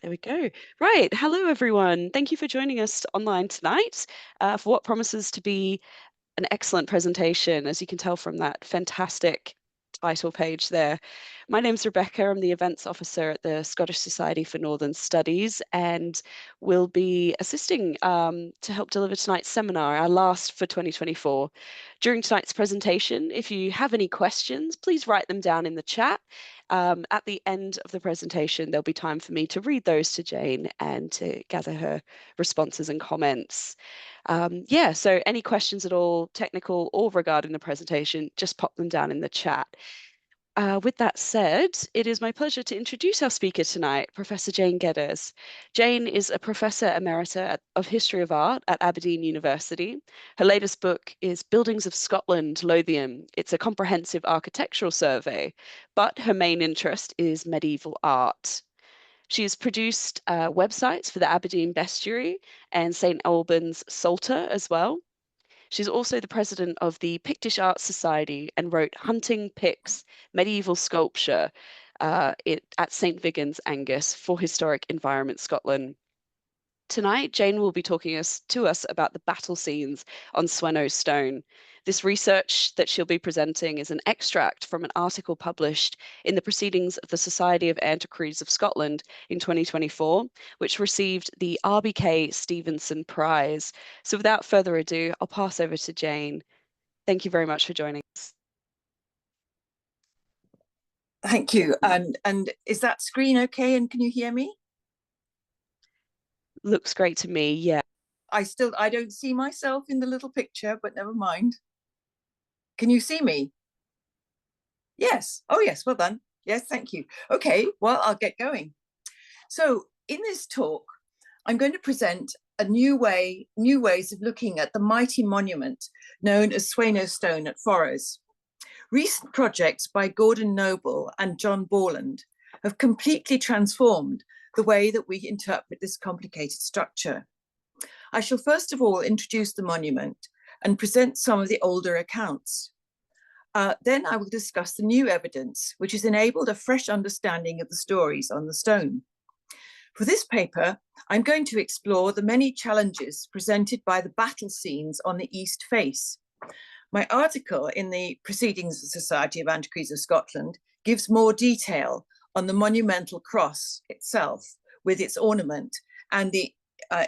There we go. Right. Hello, everyone. Thank you for joining us online tonight for what promises to be an excellent presentation, as you can tell from that fantastic title page there. My name's Rebecca. I'm the events officer at the Scottish Society for Northern Studies, and will be assisting to help deliver tonight's seminar, our last for 2024. During tonight's presentation, if you have any questions, please write them down in the chat. At the end of the presentation, there'll be time for me to read those to Jane and to gather her responses and comments. Yeah, so any questions at all, technical or regarding the presentation, just pop them down in the chat. With that said, it is my pleasure to introduce our speaker tonight, Professor Jane Geddes. Jane is a Professor Emerita of History of Art at Aberdeen University. Her latest book is Buildings of Scotland, Lothian. It's a comprehensive architectural survey, but her main interest is medieval art. She has produced websites for the Aberdeen Bestiary and St Albans Psalter as well. She's also the president of the Pictish Arts Society and wrote Hunting Picts, Medieval Sculpture at St Vigans, Angus for Historic Environment Scotland. Tonight, Jane will be talking to us about the battle scenes on Sueno stone. This research that she'll be presenting is an extract from an article published in the Proceedings of the Society of Antiquaries of Scotland in 2024, which received the RBK Stevenson Prize. So without further ado, I'll pass over to Jane. Thank you very much for joining us. Thank you. And is that screen okay? And can you hear me? Looks great to me, yeah. I don't see myself in the little picture, but never mind. Can you see me? Yes. Oh, yes. Well done. Yes, thank you. Okay, well, I'll get going. So in this talk, I'm going to present new ways of looking at the mighty monument known as Sueno Stone at Forres. Recent projects by Gordon Noble and John Borland have completely transformed the way that we interpret this complicated structure. I shall first of all introduce the monument and present some of the older accounts. Then I will discuss the new evidence, which has enabled a fresh understanding of the stories on the stone. For this paper, I'm going to explore the many challenges presented by the battle scenes on the east face. My article in the Proceedings of the Society of Antiquaries of Scotland gives more detail on the monumental cross itself with its ornament and the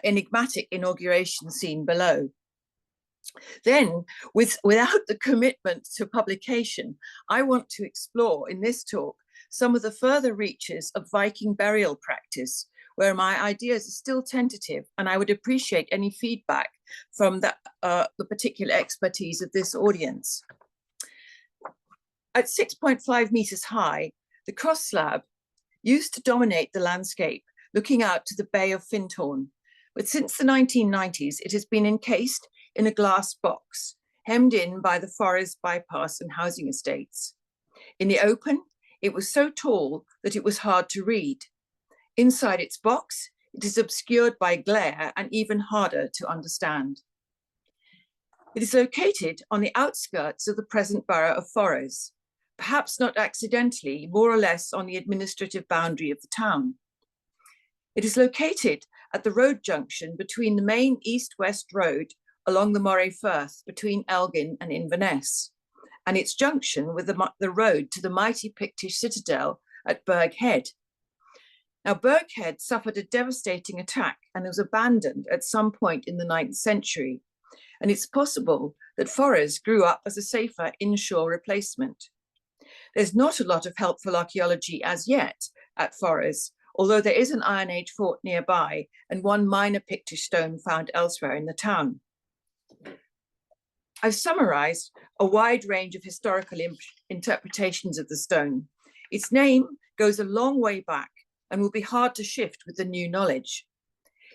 enigmatic inauguration scene below. Then, without the commitment to publication, I want to explore in this talk some of the further reaches of Viking burial practice, where my ideas are still tentative, and I would appreciate any feedback from the particular expertise of this audience. At 6.5 meters high, the cross slab used to dominate the landscape, looking out to the Bay of Findhorn. But since the 1990s, it has been encased in a glass box, hemmed in by the Forres bypass and housing estates. In the open, it was so tall that it was hard to read. Inside its box, it is obscured by glare and even harder to understand. It is located on the outskirts of the present borough of Forres, perhaps not accidentally, more or less on the administrative boundary of the town. It is located at the road junction between the main east-west road along the Moray Firth between Elgin and Inverness, and its junction with the road to the mighty Pictish citadel at Burgh Head. Now, Burgh Head suffered a devastating attack and was abandoned at some point in the 9th century, and it's possible that Forres grew up as a safer inshore replacement. There's not a lot of helpful archaeology as yet at Forres, although there is an Iron Age fort nearby and one minor Pictish stone found elsewhere in the town. I've summarized a wide range of historical interpretations of the stone. Its name goes a long way back and will be hard to shift with the new knowledge.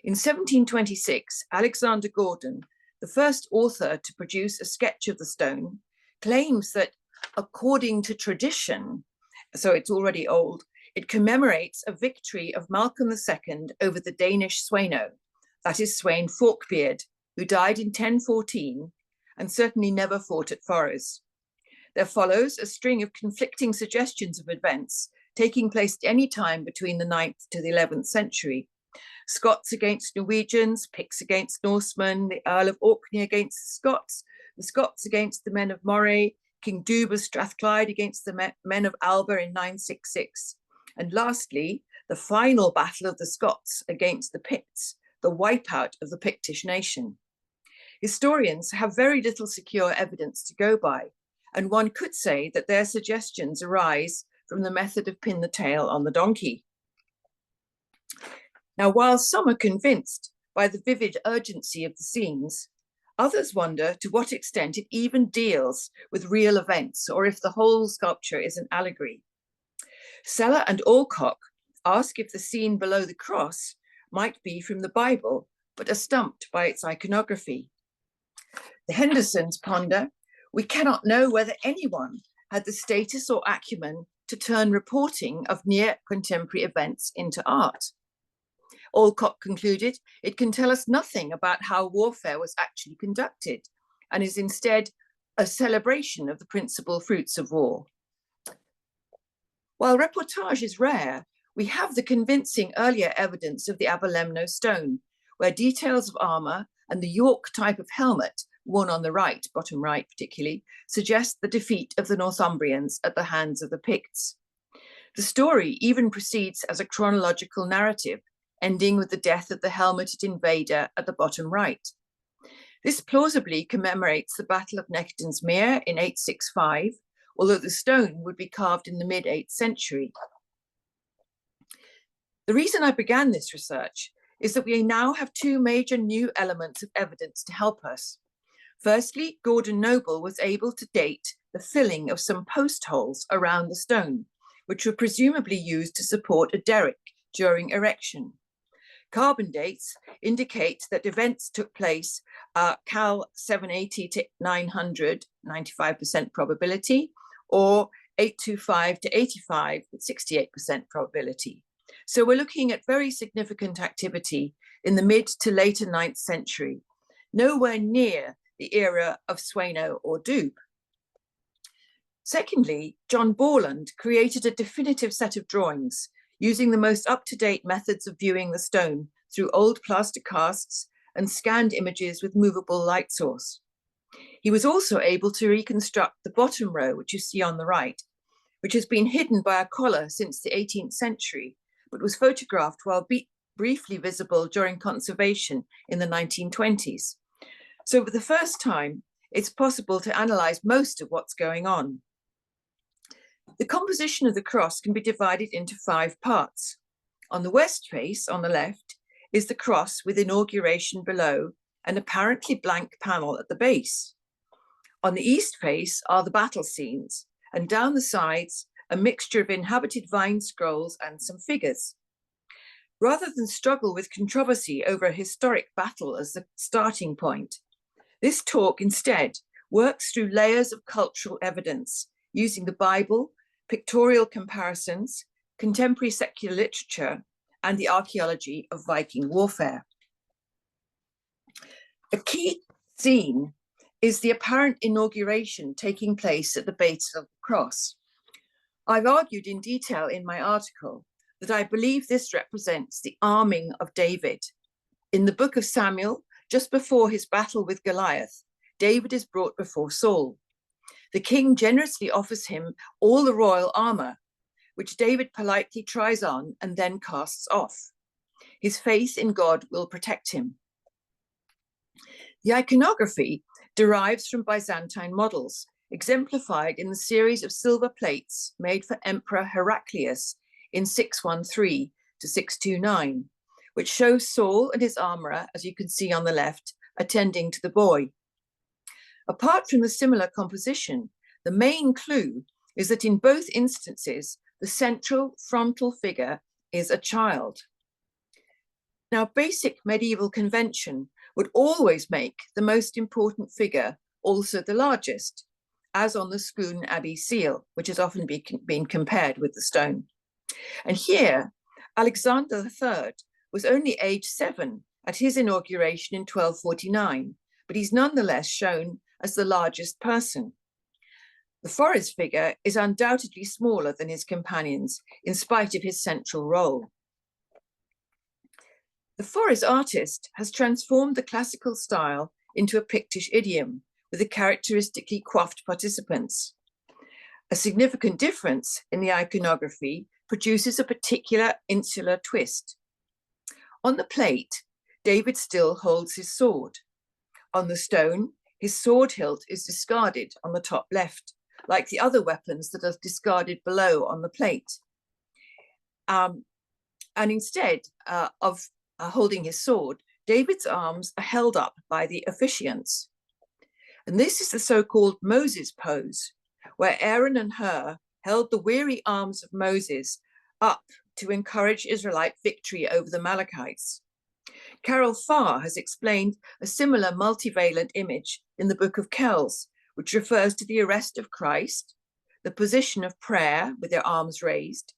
In 1726, Alexander Gordon, the first author to produce a sketch of the stone, claims that according to tradition, so it's already old, it commemorates a victory of Malcolm II over the Danish Sueno, that is Sweyn Forkbeard, who died in 1014 and certainly never fought at Forres. There follows a string of conflicting suggestions of events taking place at any time between the 9th to the 11th century. Scots against Norwegians, Picts against Norsemen, the Earl of Orkney against the Scots against the men of Moray, King Dubh of Strathclyde against the men of Alba in 966. And lastly, the final battle of the Scots against the Picts, the wipeout of the Pictish nation. Historians have very little secure evidence to go by, and one could say that their suggestions arise from the method of pin the tail on the donkey. Now, while some are convinced by the vivid urgency of the scenes, others wonder to what extent it even deals with real events, or if the whole sculpture is an allegory. Seller and Alcock ask if the scene below the cross might be from the Bible, but are stumped by its iconography. The Hendersons ponder, we cannot know whether anyone had the status or acumen to turn reporting of near contemporary events into art. Alcock concluded, it can tell us nothing about how warfare was actually conducted, and is instead a celebration of the principal fruits of war. While reportage is rare, we have the convincing earlier evidence of the Aberlemno stone, where details of armour and the York type of helmet, worn on the right, bottom right particularly, suggest the defeat of the Northumbrians at the hands of the Picts. The story even proceeds as a chronological narrative, ending with the death of the helmeted invader at the bottom right. This plausibly commemorates the Battle of Nectan's Mere in 865, although the stone would be carved in the mid-8th century. The reason I began this research is that we now have two major new elements of evidence to help us. Firstly, Gordon Noble was able to date the filling of some post holes around the stone, which were presumably used to support a derrick during erection. Carbon dates indicate that events took place Cal 780 to 900, 95% probability, or 825 to 85 with 68% probability. So we're looking at very significant activity in the mid to later 9th century, nowhere near the era of Sueno or Dubh. Secondly, John Borland created a definitive set of drawings using the most up-to-date methods of viewing the stone through old plaster casts and scanned images with movable light source. He was also able to reconstruct the bottom row, which you see on the right, which has been hidden by a collar since the 18th century, but was photographed while briefly visible during conservation in the 1920s. So for the first time, it's possible to analyze most of what's going on. The composition of the cross can be divided into 5 parts. On the west face, on the left, is the cross with inauguration below, an apparently blank panel at the base. On the east face are the battle scenes, and down the sides, a mixture of inhabited vine scrolls and some figures. Rather than struggle with controversy over a historic battle as the starting point, this talk instead works through layers of cultural evidence using the Bible, pictorial comparisons, contemporary secular literature, and the archaeology of Viking warfare. A key scene is the apparent inauguration taking place at the base of the cross. I've argued in detail in my article that I believe this represents the arming of David. In the book of Samuel, just before his battle with Goliath, David is brought before Saul. The king generously offers him all the royal armor, which David politely tries on and then casts off. His faith in God will protect him. The iconography derives from Byzantine models, exemplified in the series of silver plates made for Emperor Heraclius in 613 to 629, which shows Saul and his armorer, as you can see on the left, attending to the boy. Apart from the similar composition, the main clue is that in both instances, the central frontal figure is a child. Now, basic medieval convention would always make the most important figure also the largest, as on the Scone Abbey seal, which has often been compared with the stone. And here, Alexander III was only age 7 at his inauguration in 1249, but he's nonetheless shown as the largest person. The forest figure is undoubtedly smaller than his companions, in spite of his central role. The forest artist has transformed the classical style into a Pictish idiom, with the characteristically coiffed participants. A significant difference in the iconography produces a particular insular twist. On the plate, David still holds his sword. On the stone, his sword hilt is discarded on the top left, like the other weapons that are discarded below on the plate. And instead of holding his sword, David's arms are held up by the officiants. And this is the so-called Moses pose, where Aaron and Hur held the weary arms of Moses up to encourage Israelite victory over the Amalekites. Carol Farr has explained a similar multivalent image in the Book of Kells, which refers to the arrest of Christ, the position of prayer with their arms raised,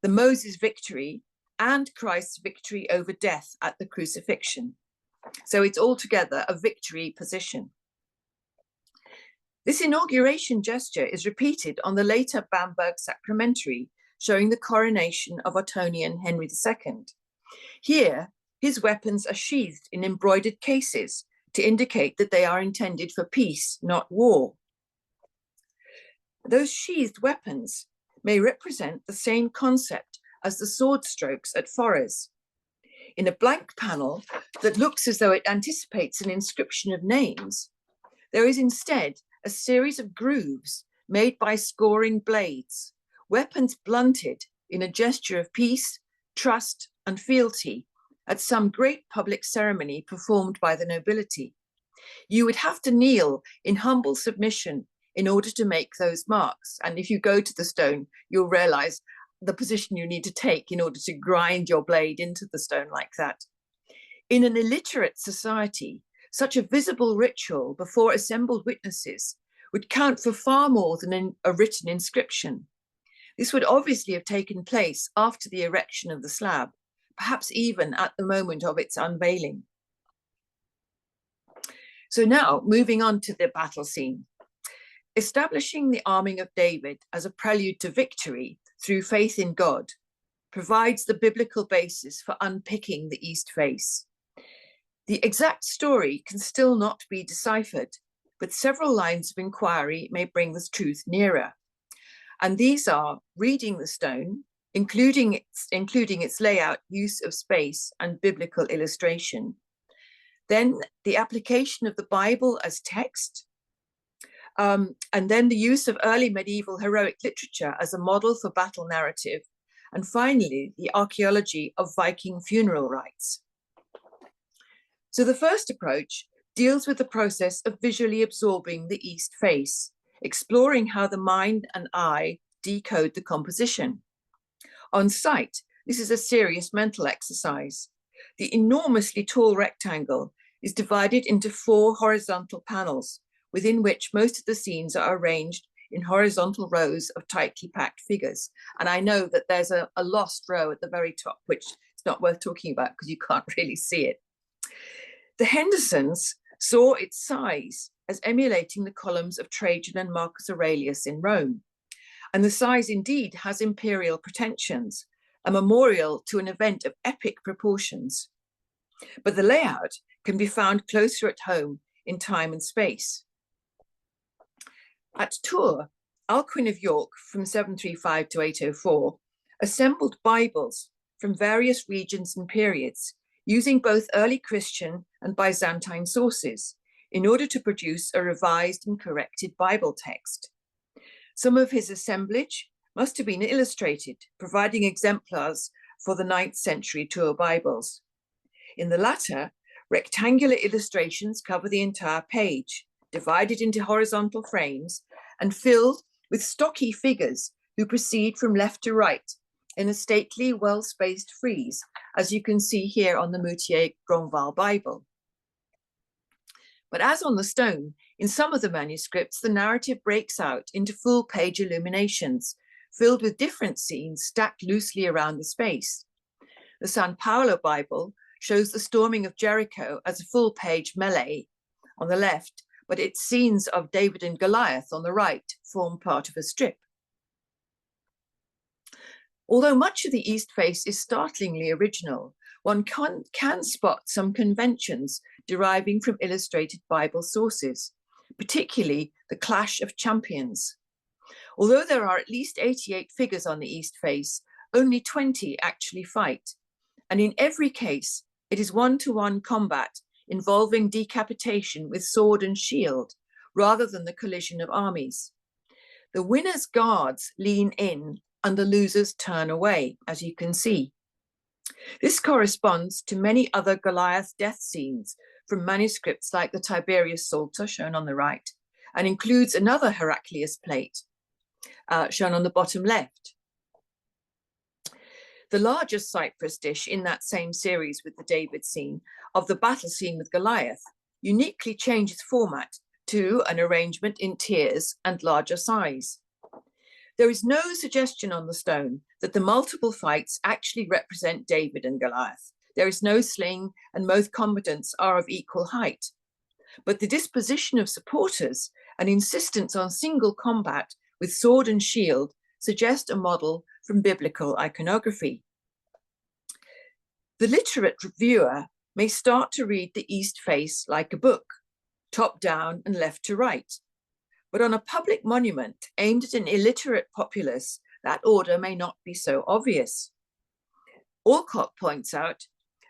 the Moses victory, and Christ's victory over death at the crucifixion. So it's altogether a victory position. This inauguration gesture is repeated on the later Bamberg Sacramentary, showing the coronation of Ottonian Henry II. Here, his weapons are sheathed in embroidered cases to indicate that they are intended for peace, not war. Those sheathed weapons may represent the same concept as the sword strokes at Forres. In a blank panel that looks as though it anticipates an inscription of names, there is instead a series of grooves made by scoring blades, weapons blunted in a gesture of peace, trust, and fealty at some great public ceremony performed by the nobility. You would have to kneel in humble submission in order to make those marks. And if you go to the stone, you'll realize the position you need to take in order to grind your blade into the stone like that. In an illiterate society, such a visible ritual before assembled witnesses would count for far more than a written inscription. This would obviously have taken place after the erection of the slab, perhaps even at the moment of its unveiling. So now, moving on to the battle scene. Establishing the arming of David as a prelude to victory through faith in God provides the biblical basis for unpicking the East face. The exact story can still not be deciphered, but several lines of inquiry may bring the truth nearer. And these are reading the stone, including its layout, use of space, and biblical illustration. Then the application of the Bible as text, and then the use of early medieval heroic literature as a model for battle narrative, and finally, the archaeology of Viking funeral rites. So the first approach deals with the process of visually absorbing the East face, exploring how the mind and eye decode the composition. On site, this is a serious mental exercise. The enormously tall rectangle is divided into 4 horizontal panels, within which most of the scenes are arranged in horizontal rows of tightly packed figures. And I know that there's a lost row at the very top, which is not worth talking about because you can't really see it. The Hendersons saw its size as emulating the columns of Trajan and Marcus Aurelius in Rome. And the size indeed has imperial pretensions, a memorial to an event of epic proportions. But the layout can be found closer at home in time and space. At Tours, Alcuin of York from 735 to 804 assembled Bibles from various regions and periods, using both early Christian and Byzantine sources in order to produce a revised and corrected Bible text. Some of his assemblage must have been illustrated, providing exemplars for the 9th century Tours Bibles. In the latter, rectangular illustrations cover the entire page, divided into horizontal frames and filled with stocky figures who proceed from left to right in a stately, well-spaced frieze, as you can see here on the Moutier Grandval Bible. But as on the stone, in some of the manuscripts, the narrative breaks out into full-page illuminations, filled with different scenes stacked loosely around the space. The San Paolo Bible shows the storming of Jericho as a full-page melee on the left, but its scenes of David and Goliath on the right form part of a strip. Although much of the east face is startlingly original, one can spot some conventions deriving from illustrated Bible sources, particularly the clash of champions. Although there are at least 88 figures on the east face, only 20 actually fight. And in every case, it is one-to-one combat involving decapitation with sword and shield, rather than the collision of armies. The winner's guards lean in and the losers turn away, as you can see. This corresponds to many other Goliath death scenes from manuscripts like the Tiberius Psalter, shown on the right, and includes another Heraclius plate, shown on the bottom left. The largest cypress dish in that same series with the David scene of the battle scene with Goliath uniquely changes format to an arrangement in tiers and larger size. There is no suggestion on the stone that the multiple fights actually represent David and Goliath. There is no sling, and most combatants are of equal height. But the disposition of supporters and insistence on single combat with sword and shield suggest a model from biblical iconography. The literate viewer may start to read the east face like a book, top down and left to right. But on a public monument aimed at an illiterate populace, that order may not be so obvious. Alcott points out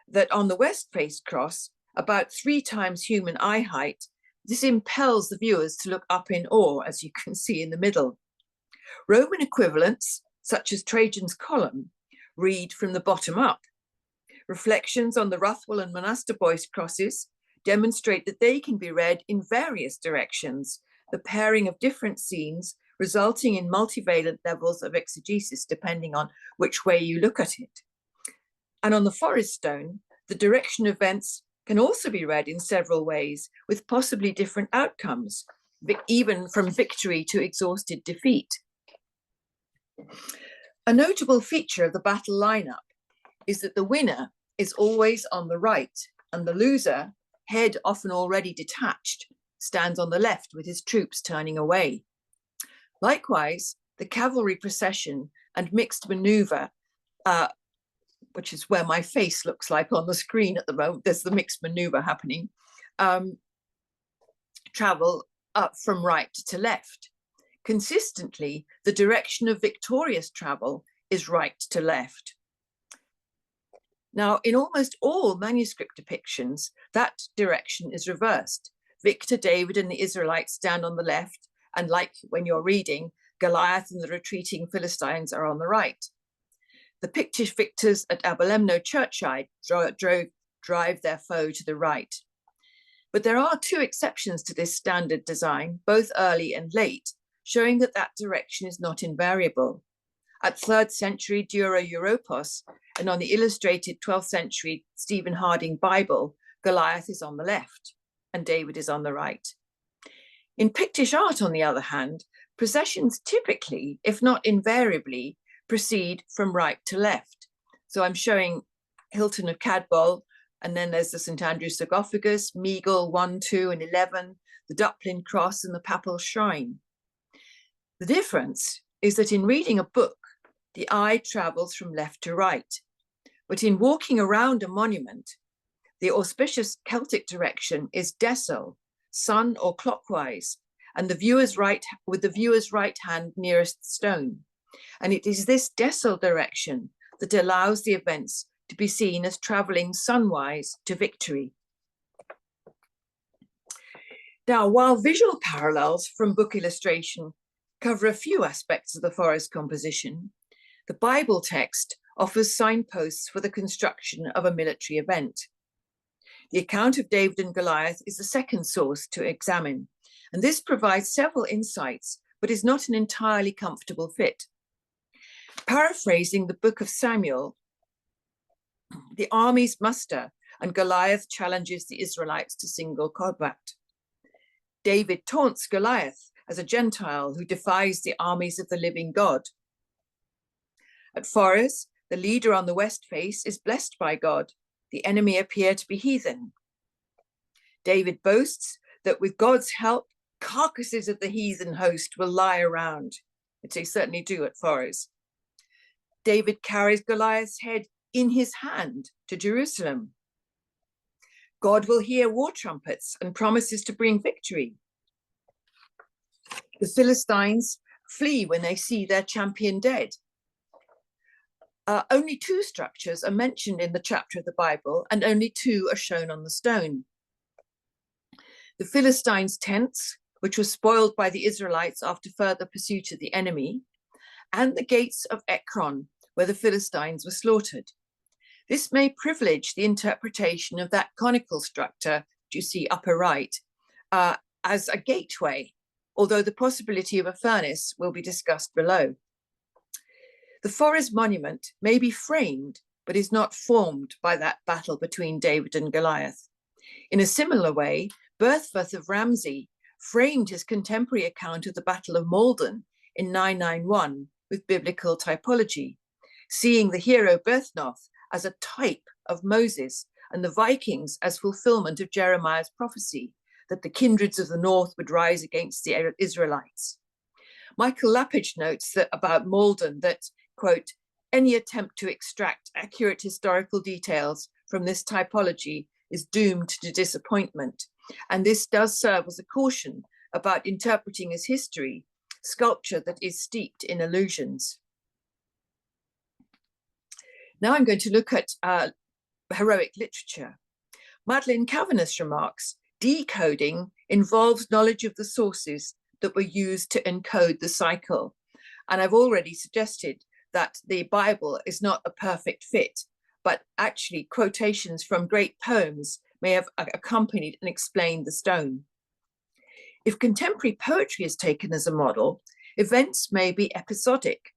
that on the west face cross, about 3 times human eye height, this impels the viewers to look up in awe, as you can see in the middle. Roman equivalents, such as Trajan's column, read from the bottom up. Reflections on the Ruthwell and Monasterboice crosses demonstrate that they can be read in various directions, the pairing of different scenes resulting in multivalent levels of exegesis depending on which way you look at it. And on the Forest Stone, the direction of events can also be read in several ways, with possibly different outcomes, even from victory to exhausted defeat. A notable feature of the battle lineup is that the winner is always on the right, and the loser, head often already detached, stands on the left with his troops turning away. Likewise, the cavalry procession and mixed maneuver, which is where my face looks like on the screen at the moment, there's the mixed maneuver happening, travel up from right to left. Consistently, the direction of victorious travel is right to left. Now, in almost all manuscript depictions, that direction is reversed. Victor, David, and the Israelites stand on the left, and like when you're reading, Goliath and the retreating Philistines are on the right. The Pictish victors at Abelemno churchyard drive their foe to the right. But there are 2 exceptions to this standard design, both early and late, showing that that direction is not invariable. At 3rd century Dura Europos and on the illustrated 12th century Stephen Harding Bible, Goliath is on the left and David is on the right. In Pictish art, on the other hand, processions typically, if not invariably, proceed from right to left. So I'm showing Hilton of Cadboll, and then there's the St. Andrew's sarcophagus, Meagle 1, 2, and 11, the Duplin Cross, and the Papal Shrine. The difference is that in reading a book, the eye travels from left to right. But in walking around a monument, the auspicious Celtic direction is decile, sun or clockwise, and the viewer's right hand nearest the stone. And it is this decile direction that allows the events to be seen as traveling sunwise to victory. Now, while visual parallels from book illustration cover a few aspects of the forest composition, the Bible text offers signposts for the construction of a military event. The account of David and Goliath is the second source to examine, and this provides several insights, but is not an entirely comfortable fit. Paraphrasing the book of Samuel, the armies muster and Goliath challenges the Israelites to single combat. David taunts Goliath as a Gentile who defies the armies of the living God. At Forres, the leader on the west face is blessed by God. The enemy appear to be heathen. David boasts that with God's help, carcasses of the heathen host will lie around, which they certainly do at Forres. David carries Goliath's head in his hand to Jerusalem. God will hear war trumpets and promises to bring victory. The Philistines flee when they see their champion dead. Only 2 structures are mentioned in the chapter of the Bible, and only 2 are shown on the stone. The Philistines' tents, which were spoiled by the Israelites after further pursuit of the enemy, and the gates of Ekron, where the Philistines were slaughtered. This may privilege the interpretation of that conical structure, which you see upper right, as a gateway, although the possibility of a furnace will be discussed below. The Forres monument may be framed, but is not formed by that battle between David and Goliath. In a similar way, Berthforth of Ramsey framed his contemporary account of the Battle of Maldon in 991 with biblical typology, seeing the hero Berthnoth as a type of Moses and the Vikings as fulfillment of Jeremiah's prophecy that the kindreds of the north would rise against the Israelites. Michael Lappage notes that about Maldon that, quote, any attempt to extract accurate historical details from this typology is doomed to disappointment. And this does serve as a caution about interpreting as history sculpture that is steeped in illusions. Now I'm going to look at heroic literature. Madeleine Cavaness remarks, decoding involves knowledge of the sources that were used to encode the cycle. And I've already suggested that the Bible is not a perfect fit, but actually quotations from great poems may have accompanied and explained the stone. If contemporary poetry is taken as a model, events may be episodic,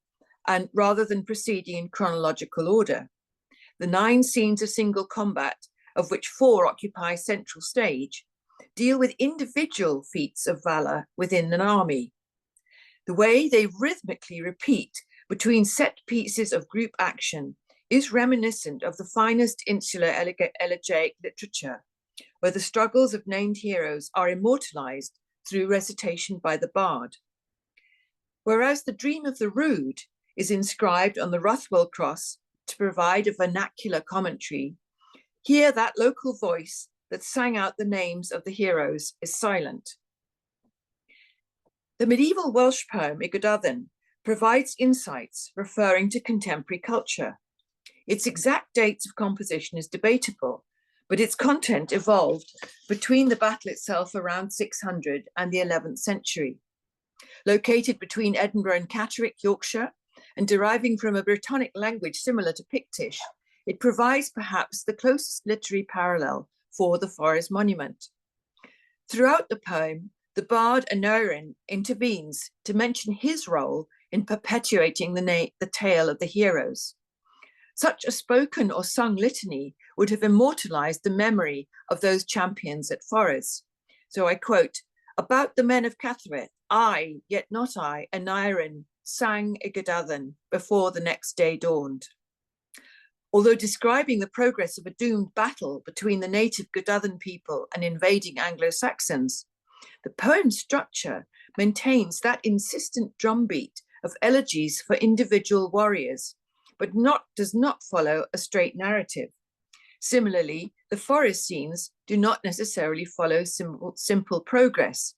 and rather than proceeding in chronological order. The 9 scenes of single combat, of which 4 occupy central stage, deal with individual feats of valor within an army. The way they rhythmically repeat between set pieces of group action is reminiscent of the finest insular elegiac literature, where the struggles of named heroes are immortalized through recitation by the bard. Whereas the Dream of the Rood is inscribed on the Ruthwell cross to provide a vernacular commentary, here that local voice that sang out the names of the heroes is silent. The medieval Welsh poem Ygodadden provides insights referring to contemporary culture. Its exact dates of composition is debatable, but its content evolved between the battle itself around 600 and the 11th century. Located between Edinburgh and Catterick, Yorkshire, and deriving from a Brittonic language similar to Pictish, it provides perhaps the closest literary parallel for the Forres monument. Throughout the poem, the bard Aneurin intervenes to mention his role in perpetuating the tale of the heroes. Such a spoken or sung litany would have immortalized the memory of those champions at Forres. So I quote, about the men of Catterick, I, yet not I, Aneurin, sang Ygodadden before the next day dawned. Although describing the progress of a doomed battle between the native Godadden people and invading Anglo-Saxons, the poem's structure maintains that insistent drumbeat of elegies for individual warriors, but does not follow a straight narrative. Similarly, the Forres scenes do not necessarily follow simple progress,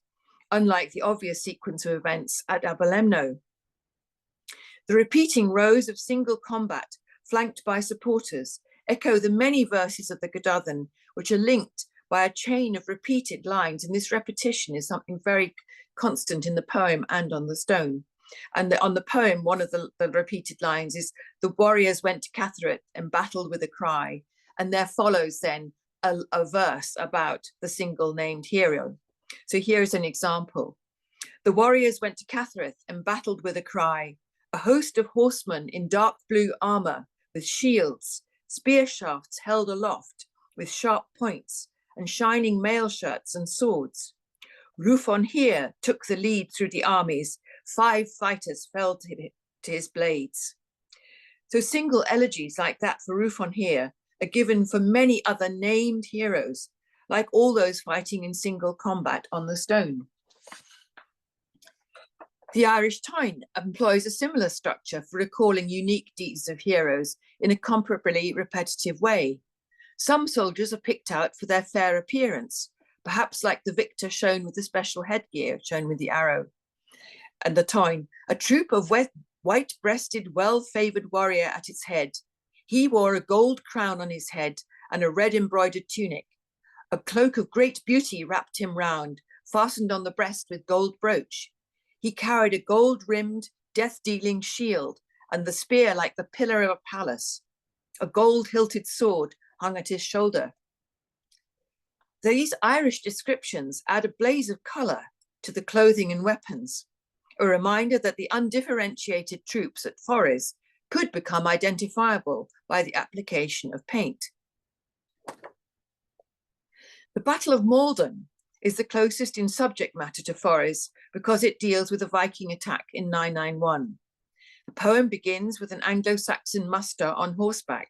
unlike the obvious sequence of events at Aberlemno. The repeating rows of single combat, flanked by supporters, echo the many verses of the Godadden, which are linked by a chain of repeated lines, and this repetition is something very constant in the poem and on the stone. And on the poem, one of the repeated lines is, the warriors went to Catterick and battled with a cry, and there follows then a verse about the single named hero. So here's an example. The warriors went to Catterick and battled with a cry, a host of horsemen in dark blue armor with shields, spear shafts held aloft with sharp points, and shining mail shirts and swords. Rufon here took the lead through the armies. 5 fighters fell to his blades. So single elegies like that for Rufon here are given for many other named heroes, like all those fighting in single combat on the stone. The Irish Tyne employs a similar structure for recalling unique deeds of heroes in a comparably repetitive way. Some soldiers are picked out for their fair appearance, perhaps like the victor shown with the special headgear shown with the arrow and the Tyne, a troop of white-breasted, well-favoured warrior at its head. He wore a gold crown on his head and a red embroidered tunic. A cloak of great beauty wrapped him round, fastened on the breast with gold brooch. He carried a gold-rimmed, death-dealing shield, and the spear like the pillar of a palace. A gold-hilted sword hung at his shoulder. These Irish descriptions add a blaze of colour to the clothing and weapons, a reminder that the undifferentiated troops at Forres could become identifiable by the application of paint. The Battle of Maldon is the closest in subject matter to Forres because it deals with a Viking attack in 991. The poem begins with an Anglo-Saxon muster on horseback,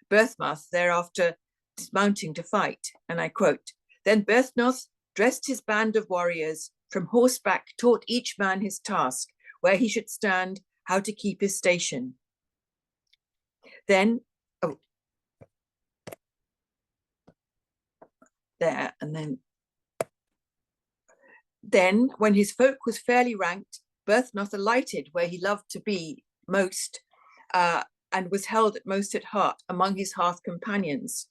Berthnoth thereafter dismounting to fight, and I quote, "Then Berthnoth dressed his band of warriors, from horseback taught each man his task, where he should stand, how to keep his station. Then, then when his folk was fairly ranked, Berthnoth alighted where he loved to be most, and was held most at heart among his hearth companions.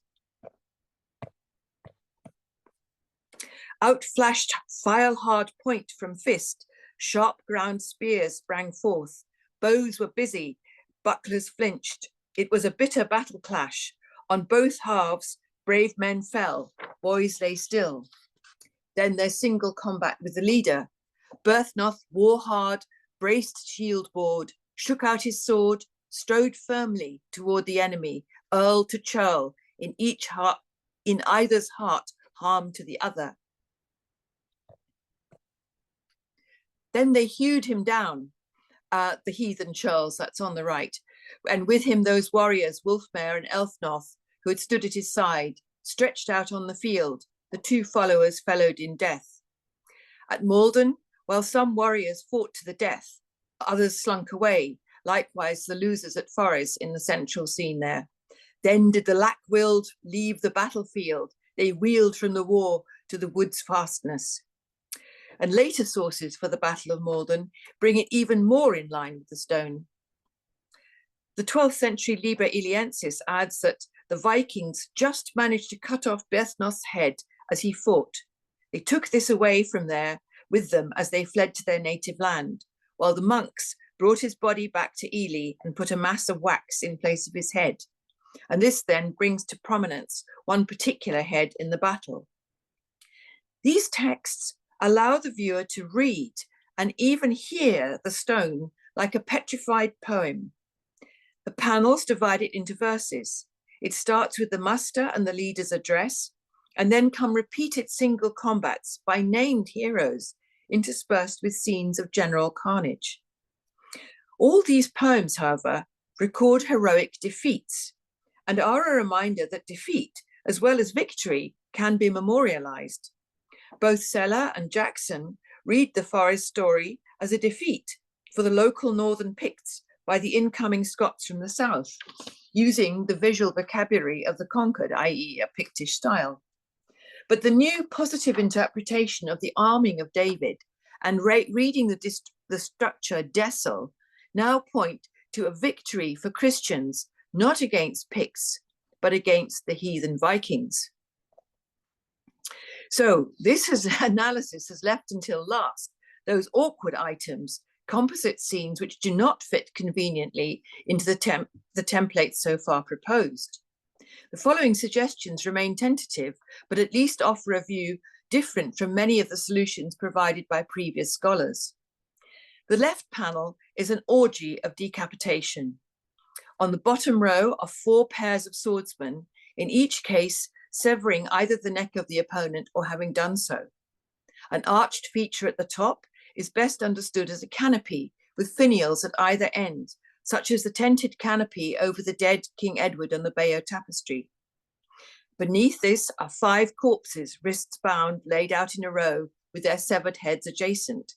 Out flashed file-hard point from fist, sharp ground spears sprang forth, bows were busy, bucklers flinched. It was a bitter battle clash. On both halves, brave men fell, boys lay still. Then their single combat with the leader. Berthnoth wore hard, braced shield board, shook out his sword, strode firmly toward the enemy, earl to churl, in either's heart, harm to the other. Then they hewed him down, the heathen churls, that's on the right, and with him those warriors, Wulfmare and Elfnoth, who had stood at his side, stretched out on the field, the two followers fellowed in death. At Maldon, while some warriors fought to the death, others slunk away, likewise the losers at Forres in the central scene there. Then did the lack-willed leave the battlefield, they wheeled from the war to the wood's fastness. And later sources for the Battle of Maldon bring it even more in line with the stone. The 12th century Liber Iliensis adds that the Vikings just managed to cut off Berthnoth's head as he fought. They took this away from there with them as they fled to their native land, while the monks brought his body back to Ely and put a mass of wax in place of his head. And this then brings to prominence one particular head in the battle. These texts allow the viewer to read and even hear the stone like a petrified poem. The panels divide it into verses. It starts with the muster and the leader's address, and then come repeated single combats by named heroes, interspersed with scenes of general carnage. All these poems, however, record heroic defeats and are a reminder that defeat, as well as victory, can be memorialized. Both Seller and Jackson read the Forres story as a defeat for the local northern Picts by the incoming Scots from the south, using the visual vocabulary of the conquered, i.e. a Pictish style. But the new positive interpretation of the arming of David and reading the structure Dessel now point to a victory for Christians, not against Picts, but against the heathen Vikings. So this analysis has left until last those awkward items, composite scenes which do not fit conveniently into the template so far proposed. The following suggestions remain tentative, but at least offer a view different from many of the solutions provided by previous scholars. The left panel is an orgy of decapitation. On the bottom row are 4 pairs of swordsmen, in each case severing either the neck of the opponent or having done so. An arched feature at the top is best understood as a canopy with finials at either end, such as the tented canopy over the dead King Edward on the Bayeux tapestry. Beneath this are 5 corpses, wrists bound, laid out in a row with their severed heads adjacent.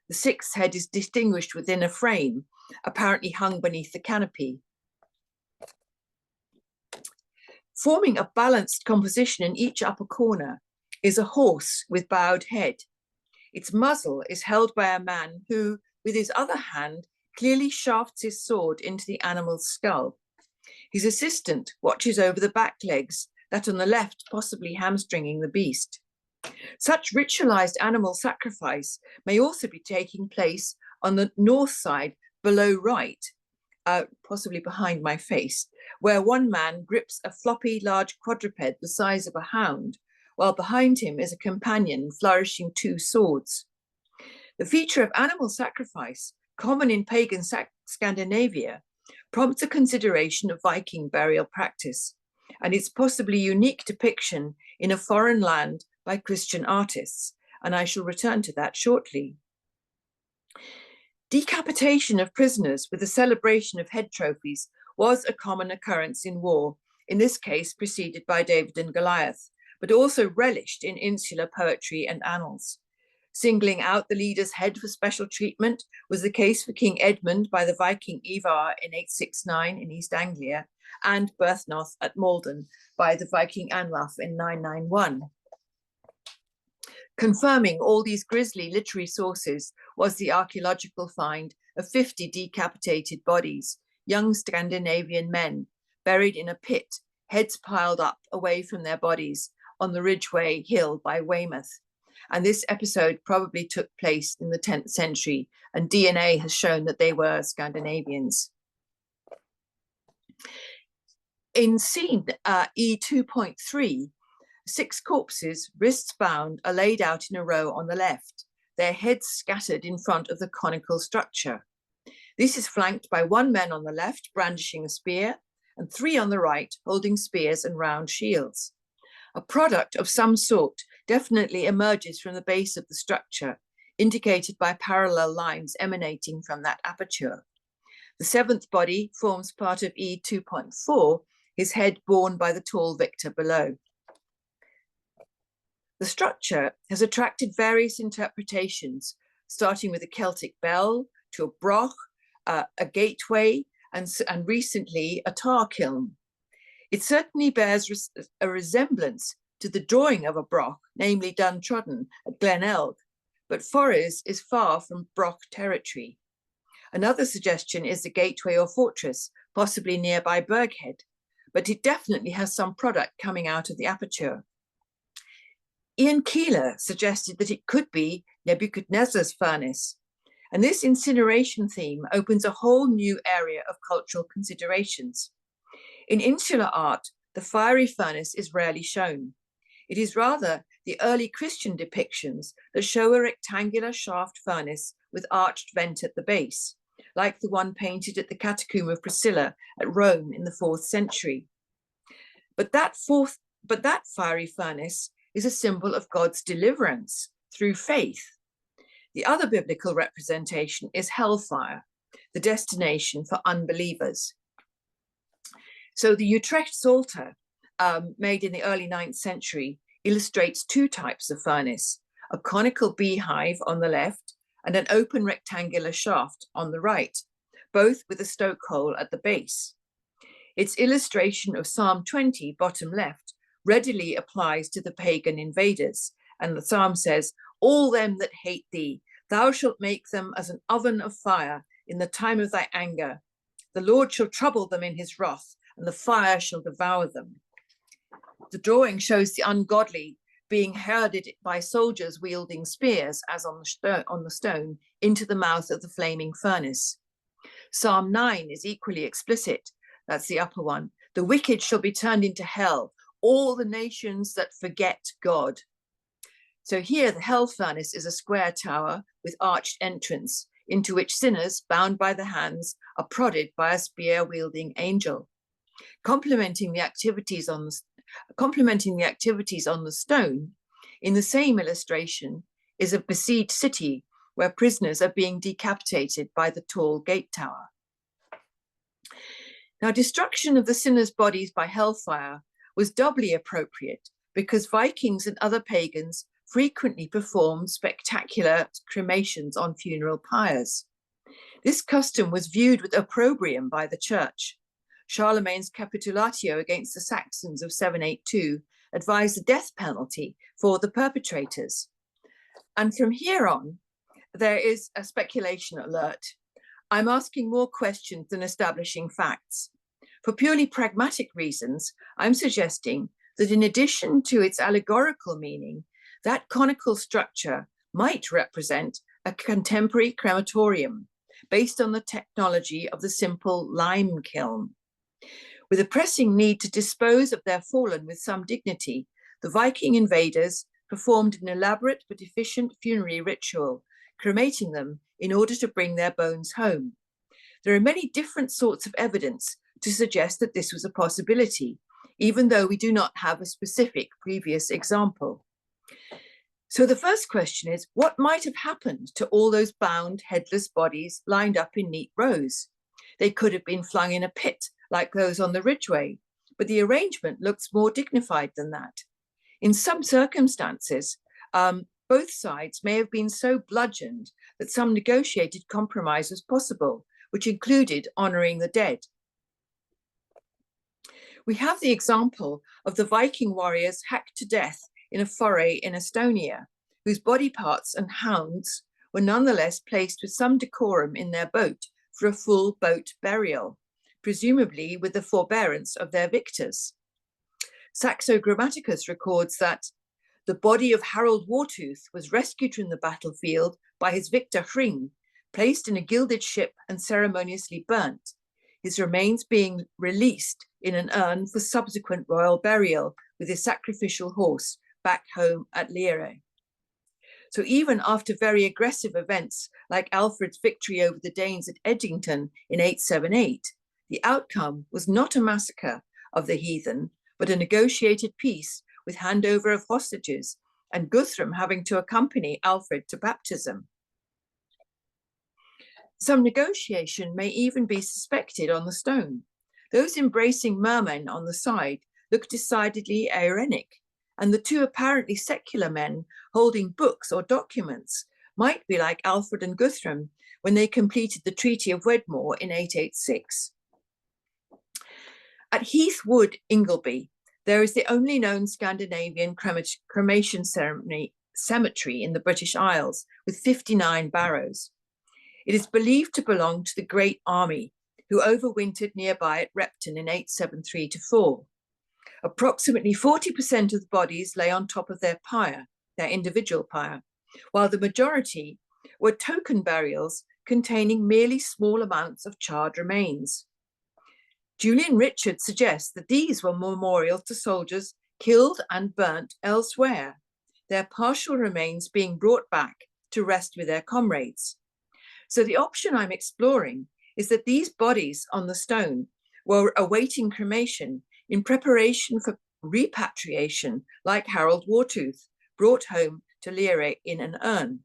The 6th head is distinguished within a frame, apparently hung beneath the canopy. Forming a balanced composition in each upper corner is a horse with bowed head. Its muzzle is held by a man who, with his other hand, clearly shafts his sword into the animal's skull. His assistant watches over the back legs, that on the left possibly hamstringing the beast. Such ritualized animal sacrifice may also be taking place on the north side below right, possibly behind my face, where one man grips a floppy large quadruped the size of a hound, while behind him is a companion flourishing 2 swords. The feature of animal sacrifice, common in pagan Scandinavia, prompts a consideration of Viking burial practice, and its possibly unique depiction in a foreign land by Christian artists, and I shall return to that shortly. Decapitation of prisoners with the celebration of head trophies was a common occurrence in war, in this case preceded by David and Goliath, but also relished in insular poetry and annals. Singling out the leader's head for special treatment was the case for King Edmund by the Viking Ivar in 869 in East Anglia, and Berthnoth at Malden by the Viking Anlaf in 991. Confirming all these grisly literary sources was the archaeological find of 50 decapitated bodies, young Scandinavian men, buried in a pit, heads piled up away from their bodies on the Ridgeway Hill by Weymouth. And this episode probably took place in the 10th century, and DNA has shown that they were Scandinavians. In scene E2.3, 6 corpses, wrists bound, are laid out in a row on the left, their heads scattered in front of the conical structure. This is flanked by 1 man on the left brandishing a spear, and 3 on the right holding spears and round shields. A product of some sort definitely emerges from the base of the structure, indicated by parallel lines emanating from that aperture. The 7th body forms part of E2.4, his head borne by the tall victor below. The structure has attracted various interpretations, starting with a Celtic bell to a broch, a gateway, and recently a tar kiln. It certainly bears a resemblance to the drawing of a broch, namely Duntrodden at Glenelg, but Forres is far from broch territory. Another suggestion is the gateway or fortress, possibly nearby Berghead, but it definitely has some product coming out of the aperture. Ian Keeler suggested that it could be Nebuchadnezzar's furnace, and this incineration theme opens a whole new area of cultural considerations. In insular art, the fiery furnace is rarely shown. It is rather the early Christian depictions that show a rectangular shaft furnace with arched vent at the base, like the one painted at the Catacomb of Priscilla at Rome in the 4th century. But that fiery furnace is a symbol of God's deliverance through faith. The other biblical representation is hellfire, the destination for unbelievers. So the Utrecht Psalter, made in the early 9th century, illustrates 2 types of furnace, a conical beehive on the left and an open rectangular shaft on the right, both with a stoke hole at the base. Its illustration of Psalm 20, bottom left, readily applies to the pagan invaders, and the psalm says, "All them that hate thee, thou shalt make them as an oven of fire in the time of thy anger. The Lord shall trouble them in his wrath, and the fire shall devour them." The drawing shows the ungodly being herded by soldiers wielding spears, as on the stone, into the mouth of the flaming furnace. Psalm 9 is equally explicit. That's the upper one. "The wicked shall be turned into hell, all the nations that forget God." So here the hell furnace is a square tower with arched entrance, into which sinners, bound by the hands, are prodded by a spear-wielding angel. Complementing the activities on the stone, in the same illustration is a besieged city where prisoners are being decapitated by the tall gate tower. Now, destruction of the sinners' bodies by hellfire was doubly appropriate because Vikings and other pagans frequently performed spectacular cremations on funeral pyres. This custom was viewed with opprobrium by the church. Charlemagne's capitulatio against the Saxons of 782 advised the death penalty for the perpetrators. And from here on, there is a speculation alert. I'm asking more questions than establishing facts. For purely pragmatic reasons, I'm suggesting that in addition to its allegorical meaning, that conical structure might represent a contemporary crematorium based on the technology of the simple lime kiln. With a pressing need to dispose of their fallen with some dignity, the Viking invaders performed an elaborate but efficient funerary ritual, cremating them in order to bring their bones home. There are many different sorts of evidence to suggest that this was a possibility, even though we do not have a specific previous example. So the first question is, what might have happened to all those bound, headless bodies lined up in neat rows? They could have been flung in a pit like those on the Ridgeway, but the arrangement looks more dignified than that. In some circumstances, both sides may have been so bludgeoned that some negotiated compromise was possible, which included honouring the dead. We have the example of the Viking warriors hacked to death in a foray in Estonia, whose body parts and hounds were nonetheless placed with some decorum in their boat for a full boat burial, presumably with the forbearance of their victors. Saxo Grammaticus records that the body of Harold Wartooth was rescued from the battlefield by his victor Hring, placed in a gilded ship and ceremoniously burnt, his remains being released in an urn for subsequent royal burial with his sacrificial horse back home at Liere. So even after very aggressive events like Alfred's victory over the Danes at Edington in 878, the outcome was not a massacre of the heathen, but a negotiated peace with handover of hostages and Guthrum having to accompany Alfred to baptism. Some negotiation may even be suspected on the stone. Those embracing mermen on the side look decidedly Aaronic, and the two apparently secular men holding books or documents might be like Alfred and Guthrum when they completed the Treaty of Wedmore in 886. At Heath Wood, Ingleby, there is the only known Scandinavian cremation cemetery in the British Isles with 59 barrows. It is believed to belong to the Great Army, who overwintered nearby at Repton in 873-4. Approximately 40% of the bodies lay on top of their pyre, their individual pyre, while the majority were token burials containing merely small amounts of charred remains. Julian Richard suggests that these were memorials to soldiers killed and burnt elsewhere, their partial remains being brought back to rest with their comrades. So the option I'm exploring is that these bodies on the stone were awaiting cremation in preparation for repatriation, like Harold Wartooth, brought home to Liere in an urn.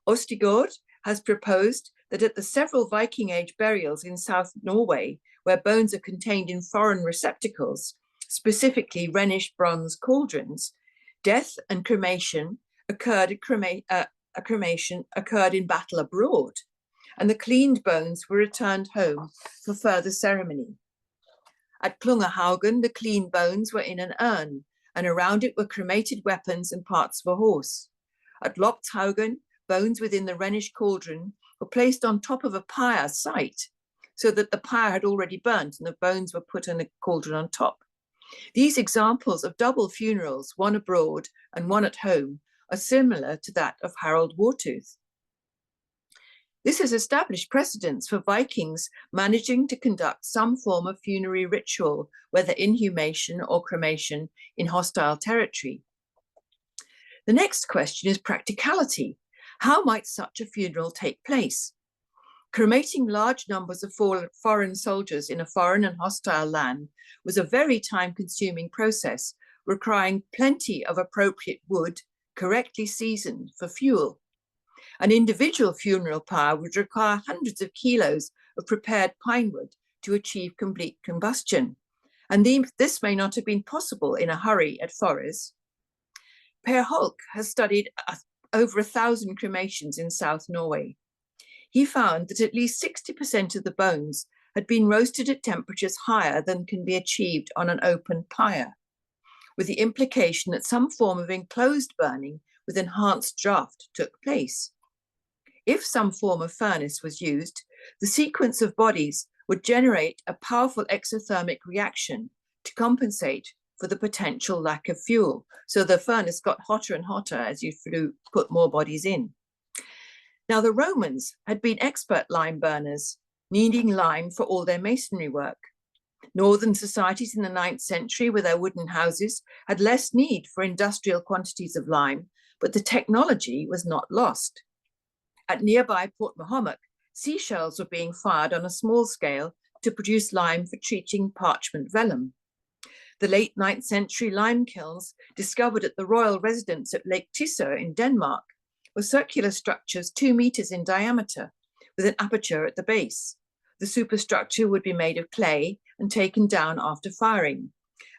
Ostigord has proposed that at the several Viking Age burials in South Norway, where bones are contained in foreign receptacles, specifically Rhenish bronze cauldrons, death and cremation occurred in battle abroad, and the cleaned bones were returned home for further ceremony. At Klungerhaugen, the clean bones were in an urn, and around it were cremated weapons and parts of a horse. At Lopthaugen, bones within the Rhenish cauldron were placed on top of a pyre site, so that the pyre had already burnt and the bones were put in a cauldron on top. These examples of double funerals, one abroad and one at home, are similar to that of Harold Wartooth. This has established precedents for Vikings managing to conduct some form of funerary ritual, whether inhumation or cremation, in hostile territory. The next question is practicality. How might such a funeral take place? Cremating large numbers of foreign soldiers in a foreign and hostile land was a very time-consuming process, requiring plenty of appropriate wood, correctly seasoned for fuel. An individual funeral pyre would require hundreds of kilos of prepared pine wood to achieve complete combustion, and this may not have been possible in a hurry at Forres. Per Holk has studied over 1,000 cremations in South Norway. He found that at least 60% of the bones had been roasted at temperatures higher than can be achieved on an open pyre, with the implication that some form of enclosed burning with enhanced draft took place. If some form of furnace was used, the sequence of bodies would generate a powerful exothermic reaction to compensate for the potential lack of fuel. So the furnace got hotter and hotter as you put more bodies in. Now, the Romans had been expert lime burners, needing lime for all their masonry work. Northern societies in the 9th century, with their wooden houses, had less need for industrial quantities of lime, but the technology was not lost. At nearby Port Mahomet, seashells were being fired on a small scale to produce lime for treating parchment vellum. The late 9th century lime kilns discovered at the royal residence at Lake Tissot in Denmark were circular structures 2 meters in diameter with an aperture at the base. The superstructure would be made of clay and taken down after firing.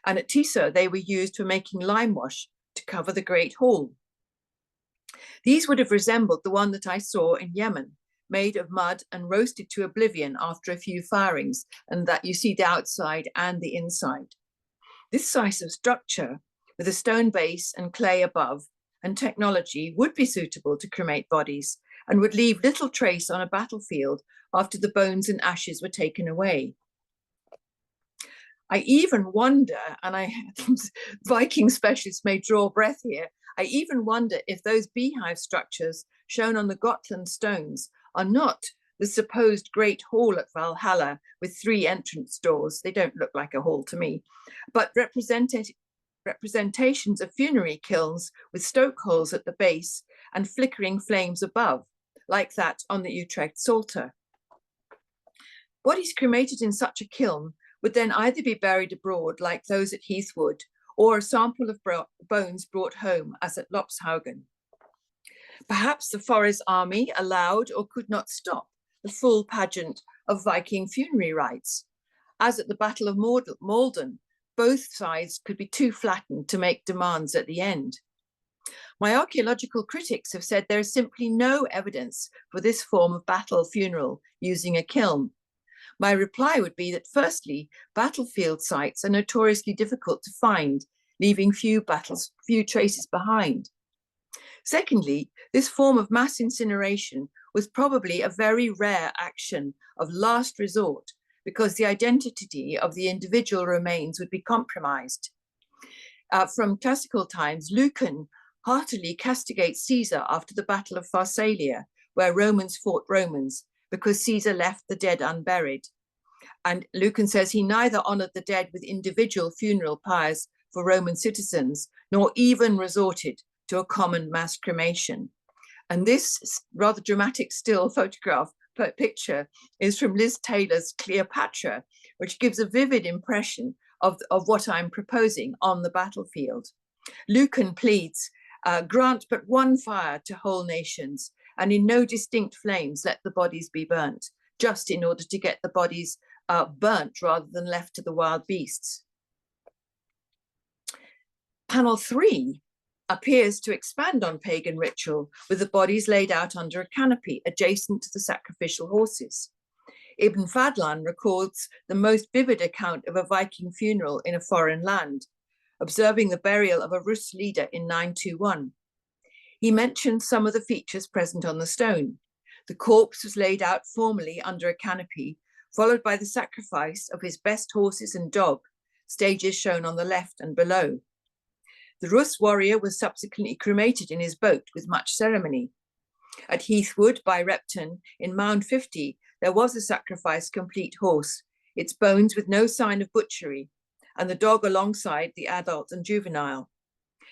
And at Tissot, they were used for making lime wash to cover the Great Hall. These would have resembled the one that I saw in Yemen, made of mud and roasted to oblivion after a few firings, and that you see the outside and the inside. This size of structure, with a stone base and clay above, and technology would be suitable to cremate bodies and would leave little trace on a battlefield after the bones and ashes were taken away. I even wonder, and Viking specialists may draw breath here, I even wonder if those beehive structures shown on the Gotland stones are not the supposed Great Hall at Valhalla with 3 entrance doors. They don't look like a hall to me, but representations of funerary kilns with stoke holes at the base and flickering flames above, like that on the Utrecht Psalter. Bodies cremated in such a kiln would then either be buried abroad, like those at Heathwood, or a sample of bones brought home, as at Lopshaugen. Perhaps the Forres army allowed or could not stop the full pageant of Viking funerary rites. As at the Battle of Malden, both sides could be too flattened to make demands at the end. My archaeological critics have said there is simply no evidence for this form of battle funeral using a kiln. My reply would be that firstly, battlefield sites are notoriously difficult to find, leaving few traces behind. Secondly, this form of mass incineration was probably a very rare action of last resort because the identity of the individual remains would be compromised. From classical times, Lucan heartily castigates Caesar after the Battle of Pharsalia, where Romans fought Romans, because Caesar left the dead unburied. And Lucan says he neither honored the dead with individual funeral pyres for Roman citizens, nor even resorted to a common mass cremation. And this rather dramatic still picture is from Liz Taylor's Cleopatra, which gives a vivid impression of what I'm proposing on the battlefield. Lucan pleads, grant but one fire to whole nations, and in no distinct flames let the bodies be burnt, just in order to get the bodies burnt rather than left to the wild beasts. Panel 3 appears to expand on pagan ritual, with the bodies laid out under a canopy adjacent to the sacrificial horses. Ibn Fadlan records the most vivid account of a Viking funeral in a foreign land, observing the burial of a Rus leader in 921. He mentions some of the features present on the stone. The corpse was laid out formally under a canopy, followed by the sacrifice of his best horses and dog, stages shown on the left and below. The Rus warrior was subsequently cremated in his boat with much ceremony. At Heathwood by Repton in Mound 50, there was a sacrificed complete horse, its bones with no sign of butchery, and the dog alongside the adult and juvenile.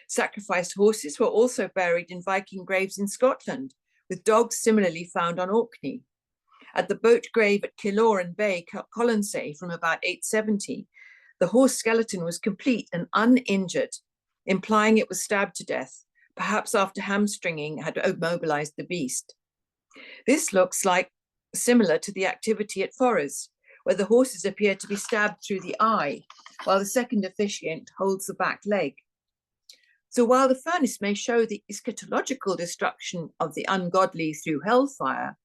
Sacrificed horses were also buried in Viking graves in Scotland, with dogs similarly found on Orkney. At the boat grave at Killoran Bay, Colonsay, from about 870, the horse skeleton was complete and uninjured, implying it was stabbed to death, perhaps after hamstringing had immobilized the beast. This looks like similar to the activity at Forres, where the horses appear to be stabbed through the eye, while the second officiant holds the back leg. So while the furnace may show the eschatological destruction of the ungodly through hellfire,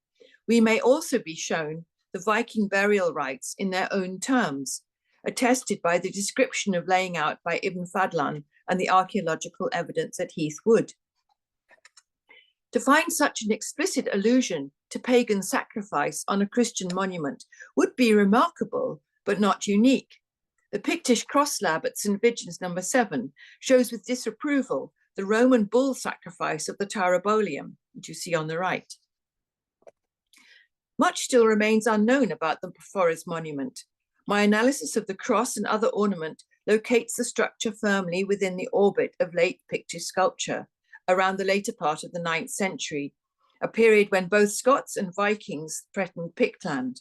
we may also be shown the Viking burial rites in their own terms, attested by the description of laying out by Ibn Fadlan and the archaeological evidence at Heath Wood. To find such an explicit allusion to pagan sacrifice on a Christian monument would be remarkable, but not unique. The Pictish cross slab at St. Vigin's No. 7 shows with disapproval the Roman bull sacrifice of the Taurobolium, which you see on the right. Much still remains unknown about the Forest monument. My analysis of the cross and other ornament locates the structure firmly within the orbit of late Pictish sculpture, around the later part of the 9th century, a period when both Scots and Vikings threatened Pictland.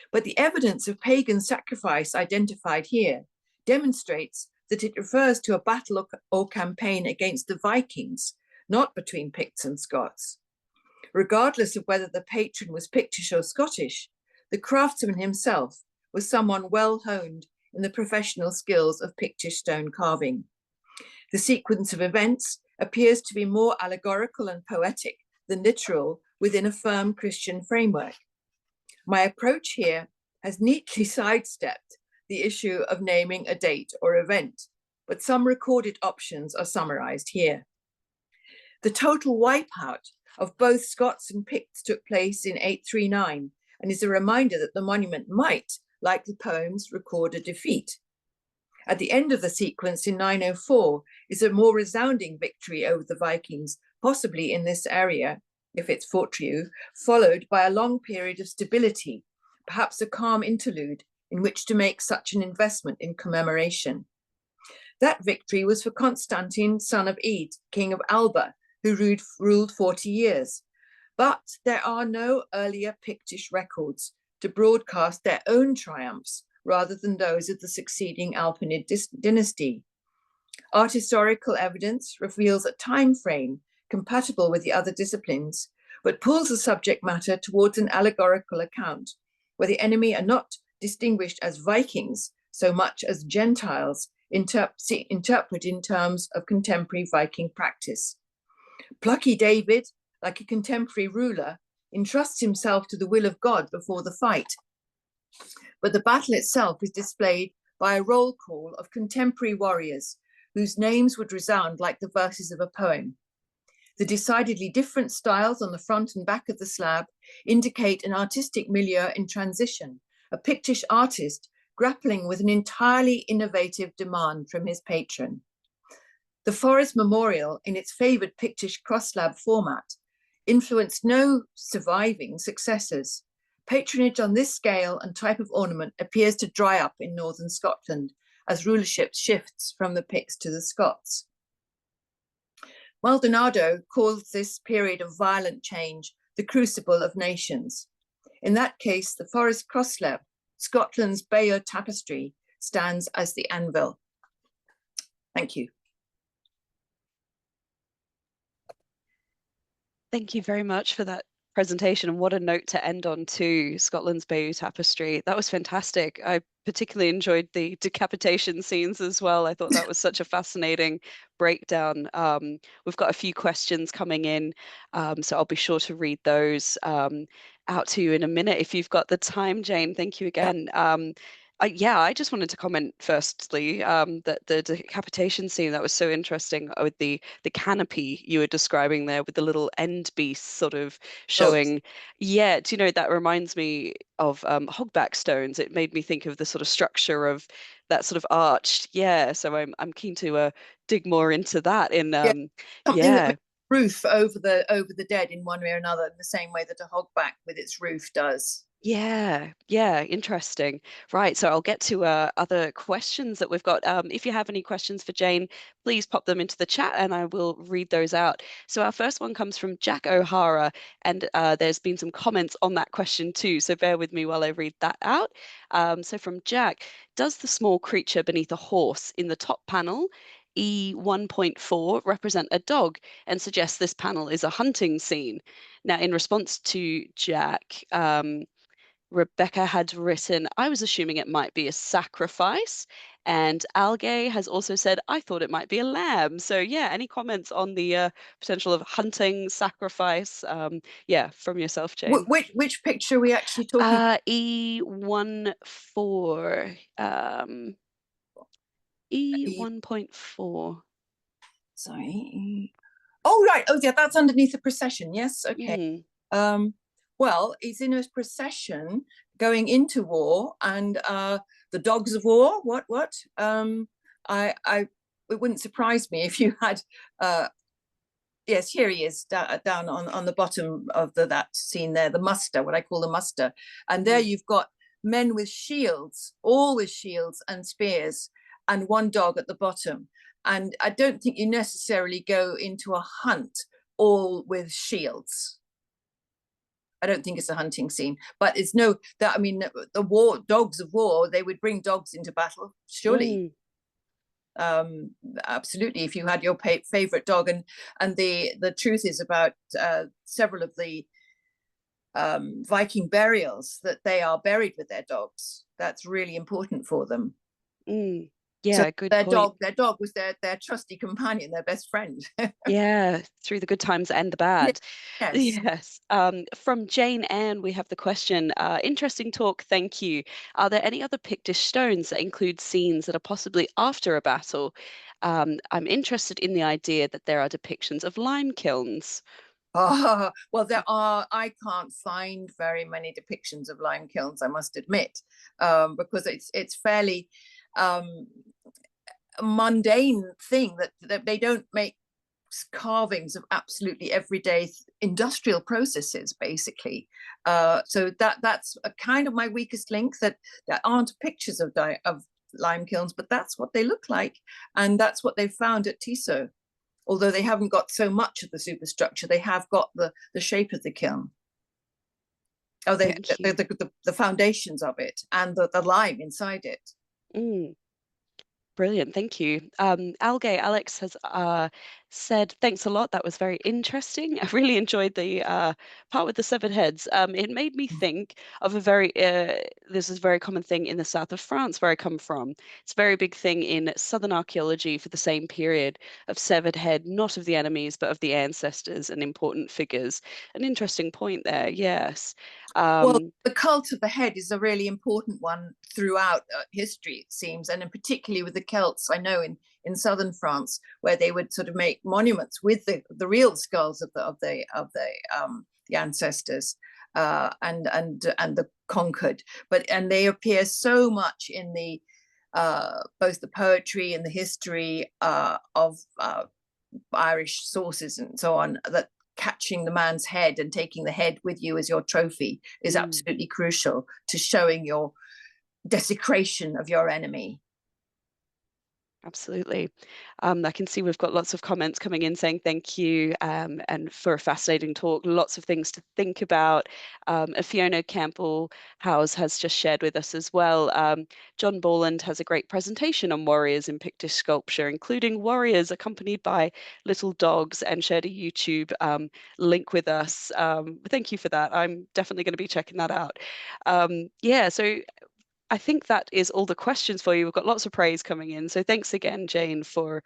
But the evidence of pagan sacrifice identified here demonstrates that it refers to a battle or campaign against the Vikings, not between Picts and Scots. Regardless of whether the patron was Pictish or Scottish, the craftsman himself was someone well honed in the professional skills of Pictish stone carving. The sequence of events appears to be more allegorical and poetic than literal within a firm Christian framework. My approach here has neatly sidestepped the issue of naming a date or event, but some recorded options are summarized here. The total wipeout of both Scots and Picts took place in 839 and is a reminder that the monument might, like the poems, record a defeat. At the end of the sequence in 904 is a more resounding victory over the Vikings, possibly in this area, if it's Fortriu, followed by a long period of stability, perhaps a calm interlude in which to make such an investment in commemoration. That victory was for Constantine, son of Ede, king of Alba, who ruled 40 years. But there are no earlier Pictish records to broadcast their own triumphs rather than those of the succeeding Alpinid dynasty. Art historical evidence reveals a time frame compatible with the other disciplines, but pulls the subject matter towards an allegorical account, where the enemy are not distinguished as Vikings so much as Gentiles interpret in terms of contemporary Viking practice. Plucky David, like a contemporary ruler, entrusts himself to the will of God before the fight. But the battle itself is displayed by a roll call of contemporary warriors whose names would resound like the verses of a poem. The decidedly different styles on the front and back of the slab indicate an artistic milieu in transition, a Pictish artist grappling with an entirely innovative demand from his patron. The Forest Memorial, in its favoured Pictish cross slab format, influenced no surviving successors. Patronage on this scale and type of ornament appears to dry up in northern Scotland as rulership shifts from the Picts to the Scots. Maldonado calls this period of violent change the crucible of nations. In that case, the Forest cross slab, Scotland's Bayeux tapestry, stands as the anvil. Thank you. Thank you very much for that presentation, and what a note to end on too, Scotland's Bayeux Tapestry. That was fantastic. I particularly enjoyed the decapitation scenes as well. I thought that was such a fascinating breakdown. We've got a few questions coming in, so I'll be sure to read those out to you in a minute if you've got the time, Jane. Thank you again. Yeah, I just wanted to comment firstly that the decapitation scene, that was so interesting with the canopy you were describing there with the little end beasts sort of Oh, showing. Yeah, do you know, that reminds me of hogback stones. It made me think of the sort of structure of that sort of arched. Yeah, so I'm keen to dig more into that in yeah, something that yeah. makes roof over the dead in one way or another, in the same way that a hogback with its roof does. Yeah, yeah, interesting. Right, so I'll get to other questions that we've got. If you have any questions for Jane, please pop them into the chat and I will read those out. So our first one comes from Jack O'Hara, and there's been some comments on that question too, so bear with me while I read that out. So from Jack, does the small creature beneath a horse in the top panel, E1.4, represent a dog and suggests this panel is a hunting scene? Now, in response to Jack, Rebecca had written, I was assuming it might be a sacrifice. And Algae has also said, I thought it might be a lamb. So, yeah, any comments on the potential of hunting, sacrifice? Yeah, from yourself, Jane. Which picture are we actually talking? E14. E- E1.4. Sorry. Oh, right. Oh, yeah, that's underneath the procession. Yes. Okay. Mm, Um, well, he's in a procession going into war, and the dogs of war. What? I. It wouldn't surprise me if you had. Yes, here he is down on the bottom of that scene there, the muster, what I call the muster, and there mm, you've got men with shields, all with shields and spears, and one dog at the bottom. And I don't think you necessarily go into a hunt all with shields. I don't think it's a hunting scene, but it's no that I mean the war dogs of war, they would bring dogs into battle, surely. mm, Um, Absolutely, if you had your favorite dog, and the truth is about several of the Viking burials that they are buried with their dogs. That's really important for them. mm. So Yeah, good point. their dog was their trusty companion, their best friend. Yeah, through the good times and the bad. Yes. Yes. From Jane Ann, we have the question. Interesting talk, thank you. Are there any other Pictish stones that include scenes that are possibly after a battle? I'm interested in the idea that there are depictions of lime kilns. Oh, well, there are. I can't find very many depictions of lime kilns, I must admit, because it's fairly um, mundane thing that they don't make carvings of absolutely everyday industrial processes basically, so that's a kind of my weakest link, that there aren't pictures of lime kilns, but that's what they look like, and that's what they found at Tiso. Although they haven't got so much of the superstructure, they have got the shape of the kiln. Oh, they Thank you. the foundations of it and the lime inside it. Mm. Brilliant, thank you. Algay Alex has said, thanks a lot. That was very interesting. I really enjoyed the part with the severed heads. It made me think of a this is a very common thing in the south of France where I come from. It's a very big thing in southern archaeology for the same period of severed head, not of the enemies, but of the ancestors and important figures. An interesting point there, yes. Well, Um, the cult of the head is a really important one throughout history, it seems, and in particularly with the Celts. I know in southern France, where they would sort of make monuments with the real skulls of the ancestors, and the conquered. And they appear so much in the both the poetry and the history of Irish sources and so on, that catching the man's head and taking the head with you as your trophy is mm. absolutely crucial to showing your desecration of your enemy. Absolutely. I can see we've got lots of comments coming in saying thank you, and for a fascinating talk. Lots of things to think about. Fiona Campbell Howes has just shared with us as well. John Borland has a great presentation on warriors in Pictish sculpture, including warriors accompanied by little dogs, and shared a YouTube link with us. Thank you for that. I'm definitely going to be checking that out. Yeah, so I think that is all the questions for you. We've got lots of praise coming in. So thanks again, Jane, for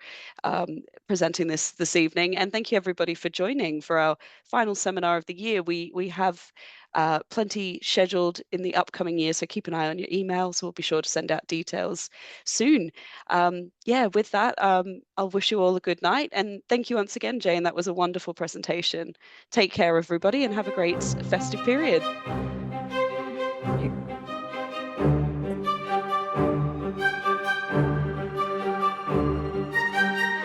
presenting this evening. And thank you everybody for joining for our final seminar of the year. We have plenty scheduled in the upcoming year, so keep an eye on your emails. We'll be sure to send out details soon. Yeah, with that, I'll wish you all a good night. And thank you once again, Jane. That was a wonderful presentation. Take care, everybody, and have a great festive period.